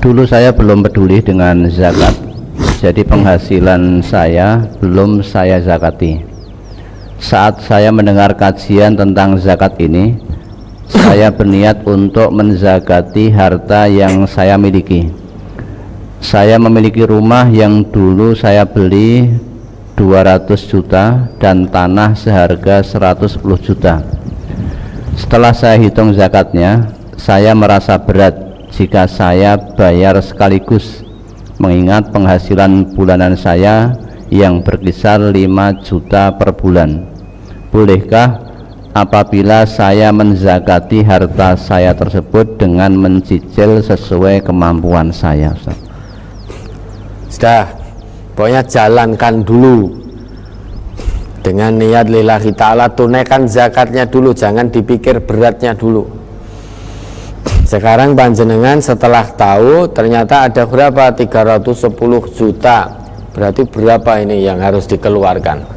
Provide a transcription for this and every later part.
Dulu saya belum peduli dengan zakat, jadi penghasilan saya belum saya zakati. Saat saya mendengar kajian tentang zakat ini, saya berniat untuk menzakati harta yang saya miliki. Saya memiliki rumah yang dulu saya beli 200 juta dan tanah seharga 110 juta. Setelah saya hitung zakatnya, saya merasa berat jika saya bayar sekaligus, mengingat penghasilan bulanan saya yang berkisar 5 juta per bulan. Bolehkah apabila saya menzakati harta saya tersebut dengan mencicil sesuai kemampuan saya? Sudah, pokoknya jalankan dulu dengan niat lillahi ta'ala, tunaikan zakatnya dulu, jangan dipikir beratnya dulu. Sekarang panjenengan setelah tahu ternyata ada berapa, 310 juta, berarti berapa ini yang harus dikeluarkan?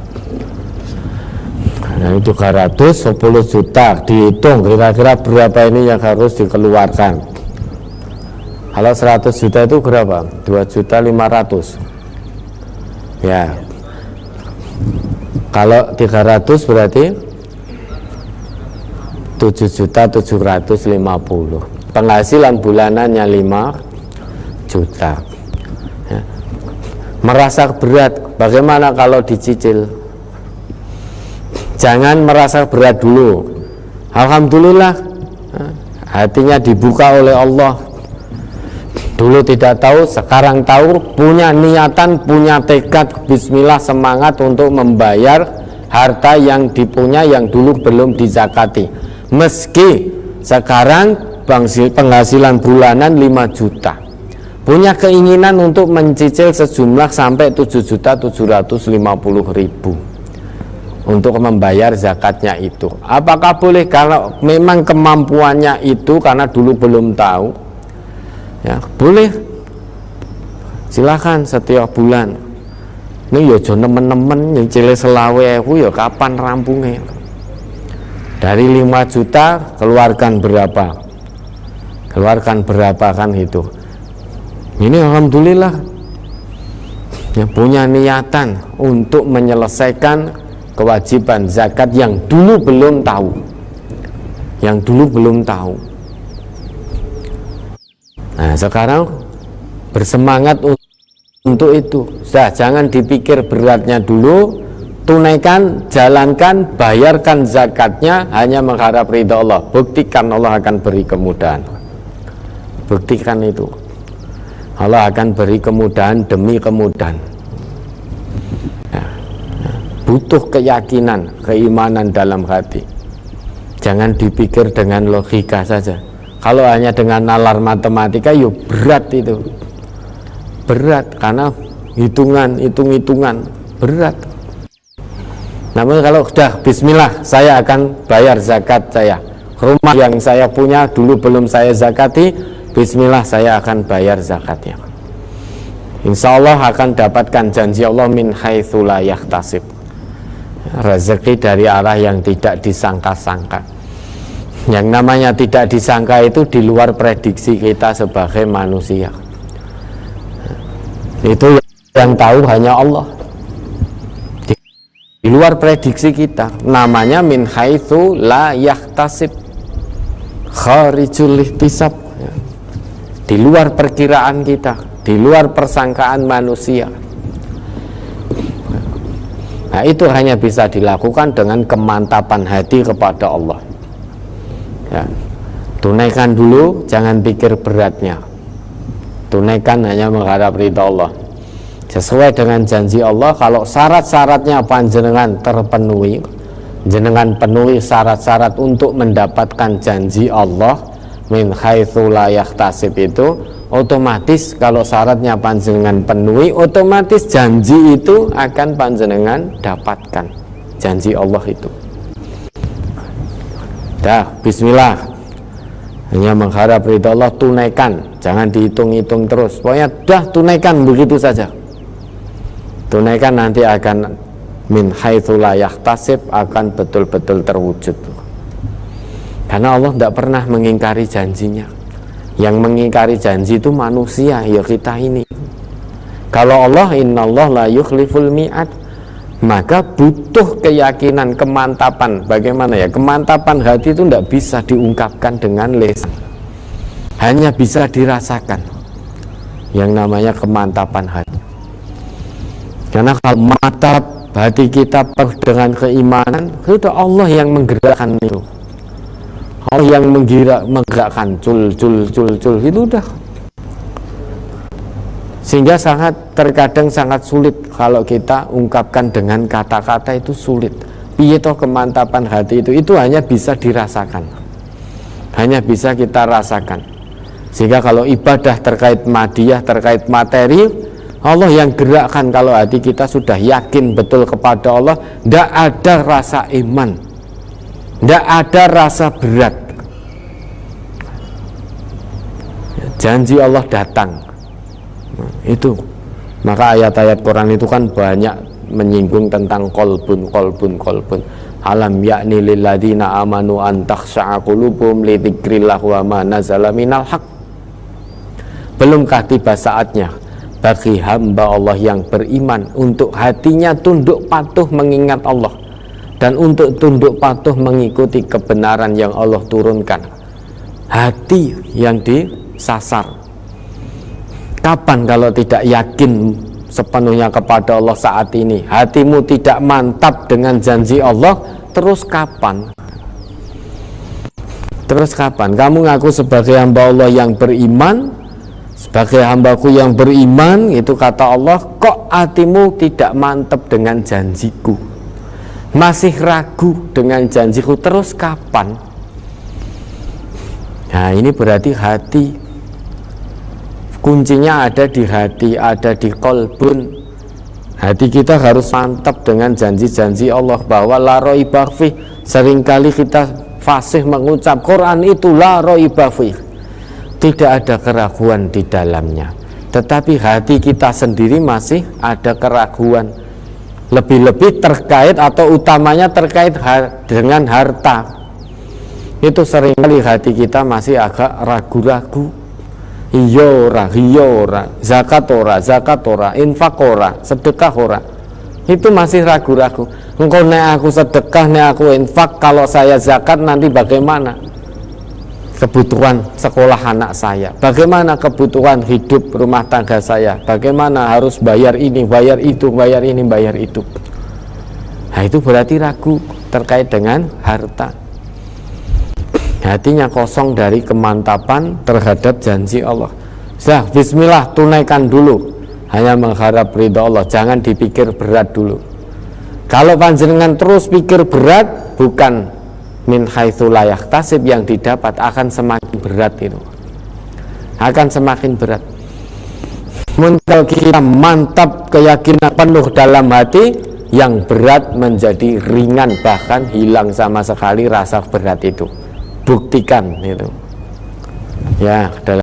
Nah, 310 juta dihitung kira-kira berapa ini yang harus dikeluarkan. Kalau 100 juta itu berapa? 2.500.000 ya. Kalau 300 berarti 7.750.000. Penghasilan bulanannya 5 juta ya. Merasa berat, bagaimana kalau dicicil? Jangan merasa berat dulu. Alhamdulillah hatinya dibuka oleh Allah. Dulu tidak tahu, sekarang tahu, punya niatan, punya tekad, bismillah, semangat untuk membayar harta yang dipunya yang dulu belum dizakati. Meski sekarang penghasilan bulanan 5 juta, punya keinginan untuk mencicil sejumlah sampai 7.750.000 untuk membayar zakatnya itu. Apakah boleh? Kalau memang kemampuannya itu karena dulu belum tahu ya, boleh, silakan setiap bulan. Ini ya nemen-nemen nyicil selawe aku ya kapan rampungnya? Dari 5 juta keluarkan berapa? Keluarkan berapa kan itu. Ini alhamdulillah ya, punya niatan untuk menyelesaikan kewajiban zakat yang dulu belum tahu. Yang dulu belum tahu. Nah, sekarang bersemangat untuk itu. Sudah, jangan dipikir beratnya dulu, tunaikan, jalankan, bayarkan zakatnya, hanya mengharap ridha Allah. Buktikan Allah akan beri kemudahan. Buktikan itu, Allah akan beri kemudahan demi kemudahan. Butuh keyakinan, keimanan dalam hati. Jangan dipikir dengan logika saja. Kalau hanya dengan nalar matematika, yuk berat itu. Berat karena hitung-hitungan berat. Namun kalau sudah bismillah, saya akan bayar zakat saya. Rumah yang saya punya dulu belum saya zakati, bismillah saya akan bayar zakatnya. Insya Allah akan dapatkan janji Allah min haitsu la yahtasib, rezeki dari arah yang tidak disangka-sangka. Yang namanya tidak disangka itu di luar prediksi kita sebagai manusia. Itu yang tahu hanya Allah. Di luar prediksi kita, namanya min haitsu la yahtasib, kharijul ihtisab, di luar perkiraan kita, di luar persangkaan manusia. Nah, itu hanya bisa dilakukan dengan kemantapan hati kepada Allah ya. Tunaikan dulu, jangan pikir beratnya. Tunaikan hanya mengharap ridha Allah. Sesuai dengan janji Allah, kalau syarat-syaratnya panjenengan terpenuhi, jenengan penuhi syarat-syarat untuk mendapatkan janji Allah min haitsu la yahtasib itu, otomatis kalau syaratnya panjenengan penuhi, otomatis janji itu akan panjenengan dapatkan, janji Allah itu. Dah, bismillah, hanya mengharap ridha Allah, tunaikan, jangan dihitung-hitung terus. Pokoknya dah tunaikan begitu saja. Tunaikan, nanti akan min haitsu la yahtasib, akan betul-betul terwujud. Karena Allah tidak pernah mengingkari janjinya. Yang mengingkari janji itu manusia, ya kita ini. Kalau Allah, innallah la yukhliful mi'ad, maka butuh keyakinan, kemantapan. Bagaimana ya? Kemantapan hati itu tidak bisa diungkapkan dengan lisan, hanya bisa dirasakan. Yang namanya kemantapan hati. Karena kalau mantap hati kita penuh dengan keimanan, itu Allah yang menggerakkan itu. Allah yang menggerakkan cul itu udah. Sehingga terkadang sangat sulit kalau kita ungkapkan dengan kata-kata, itu sulit. Piye toh kemantapan hati itu hanya bisa dirasakan, hanya bisa kita rasakan. Sehingga kalau ibadah terkait madiyah, terkait materi, Allah yang gerakkan. Kalau hati kita sudah yakin betul kepada Allah, tidak ada rasa iman, tidak ada rasa berat. Janji Allah datang. Itu maka ayat-ayat Quran itu kan banyak menyinggung tentang kolbun. Alam yakni lilladzina amanu an takhsha'a qulubuhum li dzikrillah wa ma nazala minal haq. Belumkah tiba saatnya bagi hamba Allah yang beriman untuk hatinya tunduk patuh mengingat Allah, dan untuk tunduk patuh mengikuti kebenaran yang Allah turunkan. Hati yang disasar. Kapan kalau tidak yakin sepenuhnya kepada Allah saat ini? Hatimu tidak mantap dengan janji Allah, terus kapan? Terus kapan? Kamu ngaku sebagai hamba Allah yang beriman, sebagai hambaku yang beriman, itu kata Allah, kok hatimu tidak mantap dengan janjiku, masih ragu dengan janjiku, terus kapan? Nah, ini berarti hati. Kuncinya ada di hati, ada di kolbun. Hati kita harus mantap dengan janji-janji Allah, bahwa la raiba fi. Seringkali kita fasih mengucap Quran itu la raiba fi, tidak ada keraguan di dalamnya. Tetapi hati kita sendiri masih ada keraguan, lebih-lebih terkait atau utamanya terkait dengan harta. Itu seringkali hati kita masih agak ragu-ragu. Iya ora, zakat ora, infak ora, sedekah ora. Itu masih ragu-ragu. Engkau nek aku sedekah, nek aku infak, kalau saya zakat nanti bagaimana? Kebutuhan sekolah anak saya, bagaimana kebutuhan hidup rumah tangga saya, bagaimana harus bayar ini, bayar itu, bayar ini, bayar itu. Nah, itu berarti ragu terkait dengan harta. Hatinya kosong dari kemantapan terhadap janji Allah. Sudah, bismillah, tunaikan dulu. Hanya mengharap ridha Allah, jangan dipikir berat dulu. Kalau panjenengan terus pikir berat, bukan min haitsu la yahtasib yang didapat, akan semakin berat itu. Akan semakin berat. Kalau kita mantap keyakinan penuh dalam hati, yang berat menjadi ringan, bahkan hilang sama sekali rasa berat itu. Buktikan itu ya dalam